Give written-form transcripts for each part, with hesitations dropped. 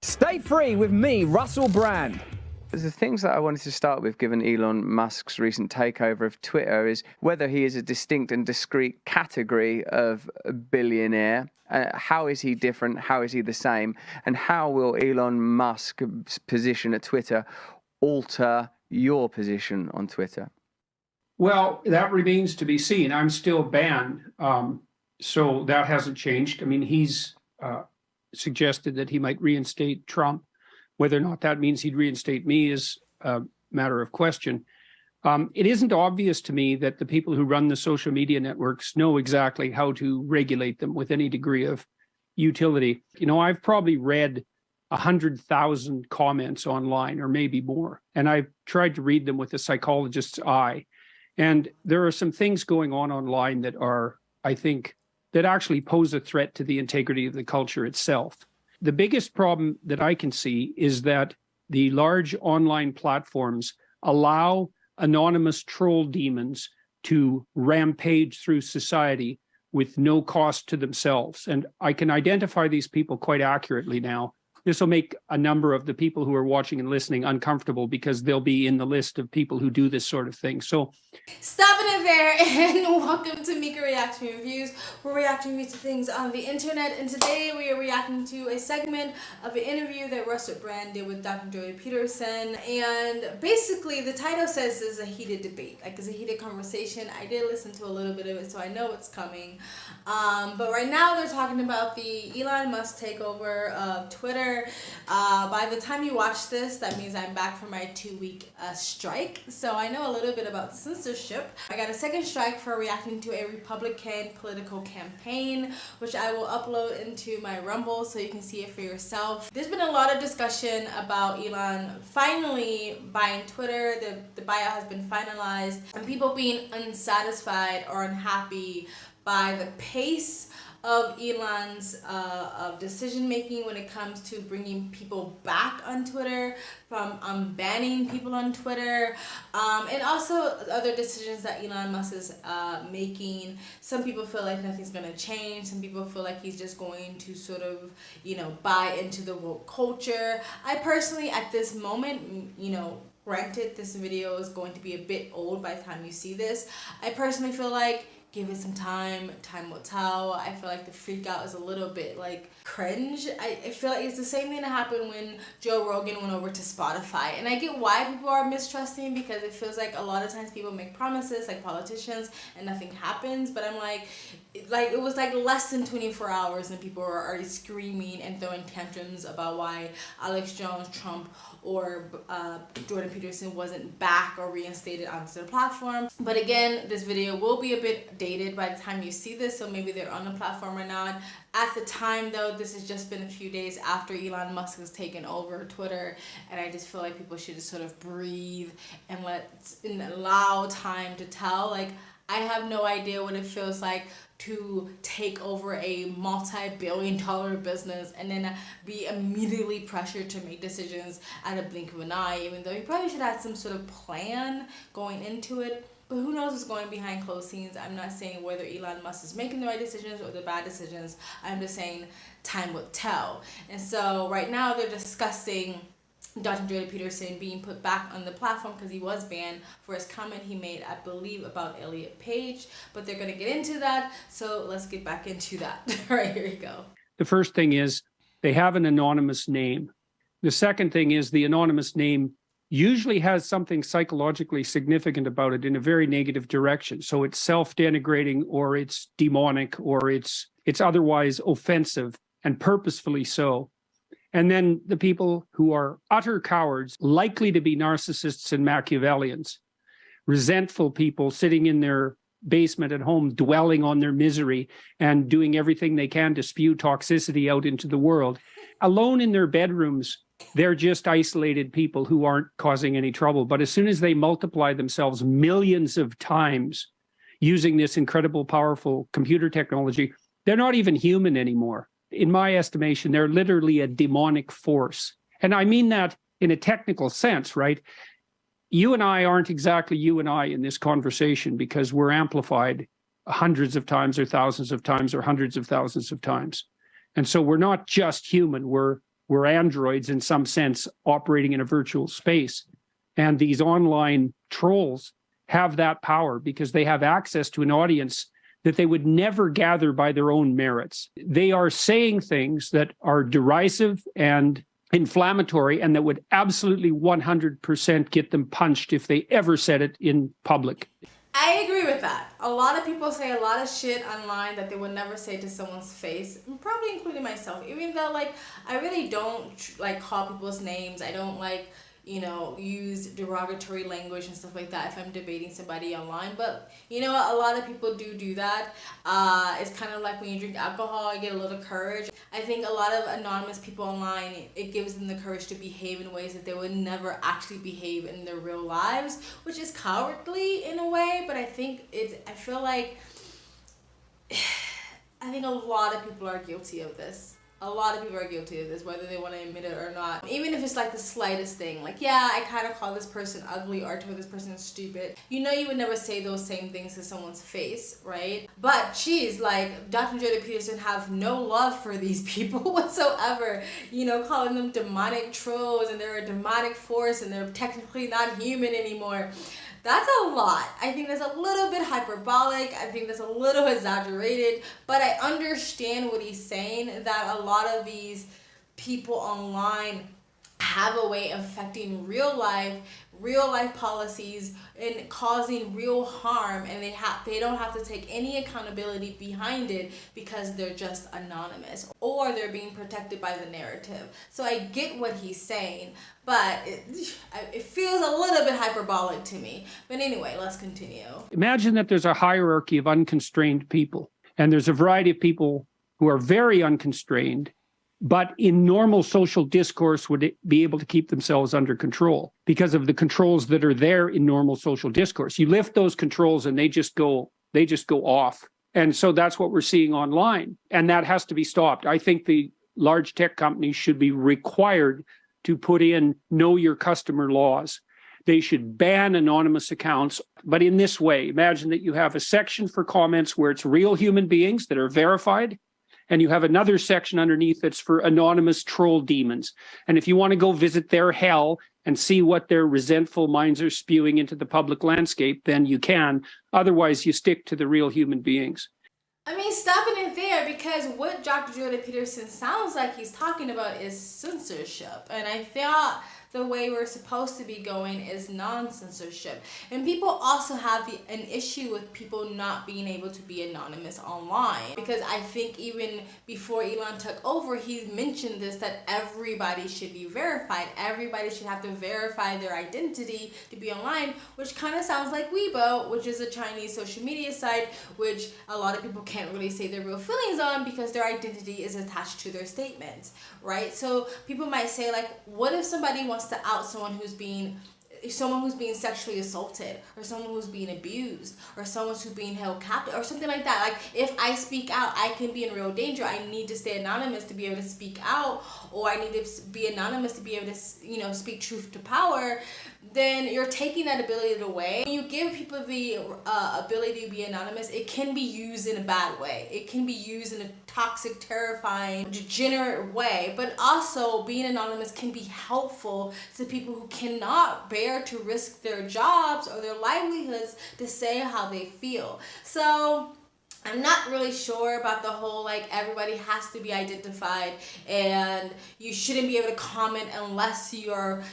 Stay free with me, Russell Brand. The things that I wanted to start with, given Elon Musk's recent takeover of Twitter, is whether he is a distinct and discrete category of a billionaire. How is he different? How is he the same? And how will Elon Musk's position at Twitter alter your position on Twitter? Well, that remains to be seen. I'm still banned, so that hasn't changed. I mean, he's suggested that he might reinstate Trump. Whether or not that means he'd reinstate me is a matter of question. It isn't obvious to me that the people who run the social media networks know exactly how to regulate them with any degree of utility. You know, I've probably read 100,000 comments online, or maybe more, and I've tried to read them with a psychologist's eye. And there are some things going on online that are, I think, that actually pose a threat to the integrity of the culture itself. The biggest problem that I can see is that the large online platforms allow anonymous troll demons to rampage through society with no cost to themselves. And I can identify these people quite accurately now. This will make a number of the people who are watching and listening uncomfortable because they'll be in the list of people who do this sort of thing. So, stopping it there, and welcome to Mika Reaction Reviews. We're reacting to things on the internet, and today we are reacting to a segment of an interview that Russell Brand did with Dr. Peterson. And basically, the title says it's a heated debate, like it's a heated conversation. I did listen to a little bit of it, so I know it's coming. But right now, they're talking about the Elon Musk takeover of Twitter. By the time you watch this, that means I'm back from my 2-week strike. So I know a little bit about censorship. I got a second strike for reacting to a Republican political campaign, which I will upload into my Rumble so you can see it for yourself. There's been a lot of discussion about Elon finally buying Twitter. The buyout has been finalized, and people being unsatisfied or unhappy by the pace of Elon's decision making when it comes to bringing people back on Twitter, from banning people on Twitter, and also other decisions that Elon Musk is making. Some people feel like nothing's going to change. Some people feel like he's just going to sort of, buy into the woke culture. I personally, at this moment, granted, this video is going to be a bit old by the time you see this, I personally feel like give it some time will tell. I feel like the freak out is a little bit like cringe. I feel like it's the same thing that happened when Joe Rogan went over to Spotify. And I get why people are mistrusting, because it feels like a lot of times people make promises, like politicians, and nothing happens. But I'm like it was like less than 24 hours and people were already screaming and throwing tantrums about why Alex Jones, Trump, or Jordan Peterson wasn't back or reinstated onto the platform. But again, this video will be a bit dated by the time you see this, so maybe they're on the platform or not. At the time, though, this has just been a few days after Elon Musk has taken over Twitter, and I just feel like people should just sort of breathe and allow time to tell. Like, I have no idea what it feels like to take over a multi-billion-dollar business and then be immediately pressured to make decisions at a blink of an eye, even though you probably should have some sort of plan going into it. But who knows what's going behind closed scenes. I'm not saying whether Elon Musk is making the right decisions or the bad decisions. I'm just saying time will tell. And so right now they're discussing Dr. Jordan Peterson being put back on the platform because he was banned for his comment he made, I believe, about Elliot Page. But they're going to get into that, so let's get back into that. All right, here we go. The first thing is they have an anonymous name. The second thing is the anonymous name usually has something psychologically significant about it in a very negative direction. So it's self-denigrating, or it's demonic, or it's otherwise offensive, and purposefully so. And then the people who are utter cowards, likely to be narcissists and Machiavellians, resentful people sitting in their basement at home, dwelling on their misery and doing everything they can to spew toxicity out into the world. Alone in their bedrooms, they're just isolated people who aren't causing any trouble. But as soon as they multiply themselves millions of times using this incredible, powerful computer technology, they're not even human anymore. In my estimation, they're literally a demonic force. And I mean that in a technical sense, right? You and I aren't exactly you and I in this conversation because we're amplified hundreds of times or thousands of times or hundreds of thousands of times. And so we're not just human, we're we're androids in some sense operating in a virtual space. And these online trolls have that power because they have access to an audience that they would never gather by their own merits. They are saying things that are derisive and inflammatory and that would absolutely 100% get them punched if they ever said it in public. I agree with that. A lot of people say a lot of shit online that they would never say to someone's face, probably including myself, even though like I really don't like call people's names. I don't like, you know, use derogatory language and stuff like that if I'm debating somebody online. But you know what, a lot of people do that. It's kind of like when you drink alcohol, you get a little courage. I think a lot of anonymous people online, it gives them the courage to behave in ways that they would never actually behave in their real lives, which is cowardly in a way. But I think I feel like I think a lot of people are guilty of this. A lot of people are guilty of this, whether they want to admit it or not. Even if it's like the slightest thing, like, yeah, I kind of call this person ugly or told this person is stupid. You know, you would never say those same things to someone's face, right? But geez, like, Dr. Jordan Peterson have no love for these people whatsoever. You know, calling them demonic trolls and they're a demonic force and they're technically not human anymore. That's a lot. I think that's a little bit hyperbolic. I think that's a little exaggerated. But I understand what he's saying, that a lot of these people online have a way of affecting real life policies and causing real harm, and they don't have to take any accountability behind it because they're just anonymous or they're being protected by the narrative. So I get what he's saying, but it feels a little bit hyperbolic to me. But anyway, let's continue. Imagine that there's a hierarchy of unconstrained people, and there's a variety of people who are very unconstrained, but in normal social discourse would be able to keep themselves under control because of the controls that are there in normal social discourse. You lift those controls and they just go off. And so that's what we're seeing online. And that has to be stopped. I think the large tech companies should be required to put in know your customer laws. They should ban anonymous accounts, but in this way. Imagine that you have a section for comments where it's real human beings that are verified, and you have another section underneath that's for anonymous troll demons. And if you want to go visit their hell and see what their resentful minds are spewing into the public landscape, then you can. Otherwise, you stick to the real human beings. I mean, stopping it there, because what Dr. Jordan Peterson sounds like he's talking about is censorship. And I thought the way we're supposed to be going is non-censorship. And people also have an issue with people not being able to be anonymous online. Because I think even before Elon took over, he mentioned this, that everybody should be verified. Everybody should have to verify their identity to be online, which kind of sounds like Weibo, which is a Chinese social media site, which a lot of people can't really say their real feelings on because their identity is attached to their statements, right? So people might say, like, what if somebody wants to out someone who's being sexually assaulted, or someone who's being abused, or someone who's being held captive, or something like that? Like, if I speak out, I can be in real danger. I need to stay anonymous to be able to speak out, or I need to be anonymous to be able to, you know, speak truth to power. Then you're taking that ability away. When you give people the ability to be anonymous, it can be used in a bad way. It can be used in a toxic, terrifying, degenerate way. But also, being anonymous can be helpful to people who cannot bear to risk their jobs or their livelihoods to say how they feel. So I'm not really sure about the whole, like, everybody has to be identified and you shouldn't be able to comment unless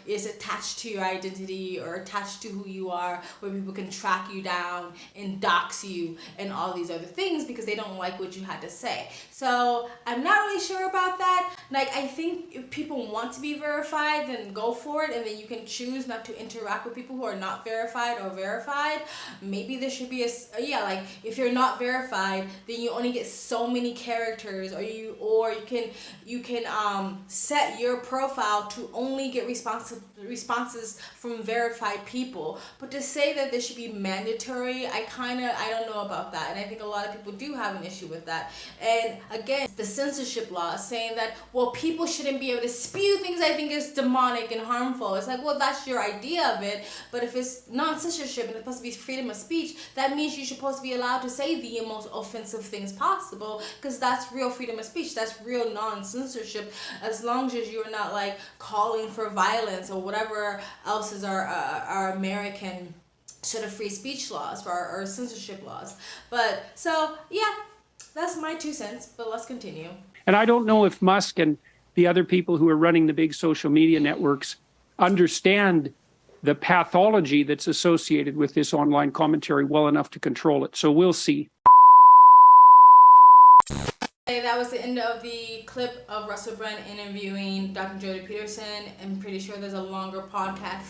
is attached to your identity or attached to who you are, where people can track you down and dox you and all these other things because they don't like what you had to say. So I'm not really sure about that. Like, I think if people want to be verified, then go for it, and then you can choose not to interact with people who are not verified or verified. Maybe there should be like, if you're not verified, then you only get so many characters, or you can set your profile to only get responses from verified people. But to say that this should be mandatory, I don't know about that, and I think a lot of people do have an issue with that. And again, the censorship law saying that, well, people shouldn't be able to spew things I think is demonic and harmful. It's like, well, that's your idea of it, but if it's non-censorship and it's supposed to be freedom of speech, that means you're supposed to be allowed to say the most most offensive things possible, because that's real freedom of speech. That's real non-censorship, as long as you're not like calling for violence or whatever else is our American sort of free speech laws or our censorship laws. But so yeah, that's my 2 cents, but let's continue. And I don't know if Musk and the other people who are running the big social media networks understand the pathology that's associated with this online commentary well enough to control it. So we'll see. That was the end of the clip of Russell Brand interviewing Dr. Jody Peterson. I'm pretty sure there's a longer podcast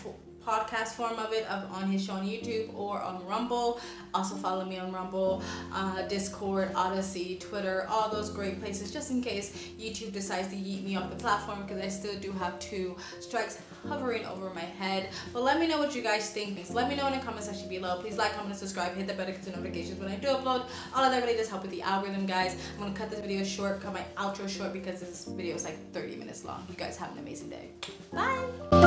form of it on his show on YouTube or on Rumble. Also follow me on Rumble, Discord, Odyssey, Twitter, all those great places, just in case YouTube decides to yeet me off the platform, because I still do have 2 strikes hovering over my head. But let me know what you guys think. Please let me know in the comment section below. Please like, comment, and subscribe. Hit the bell to get notifications when I do upload. All of that really does help with the algorithm, guys. I'm gonna cut this video short, cut my outro short, because this video is like 30 minutes long. You guys have an amazing day. Bye.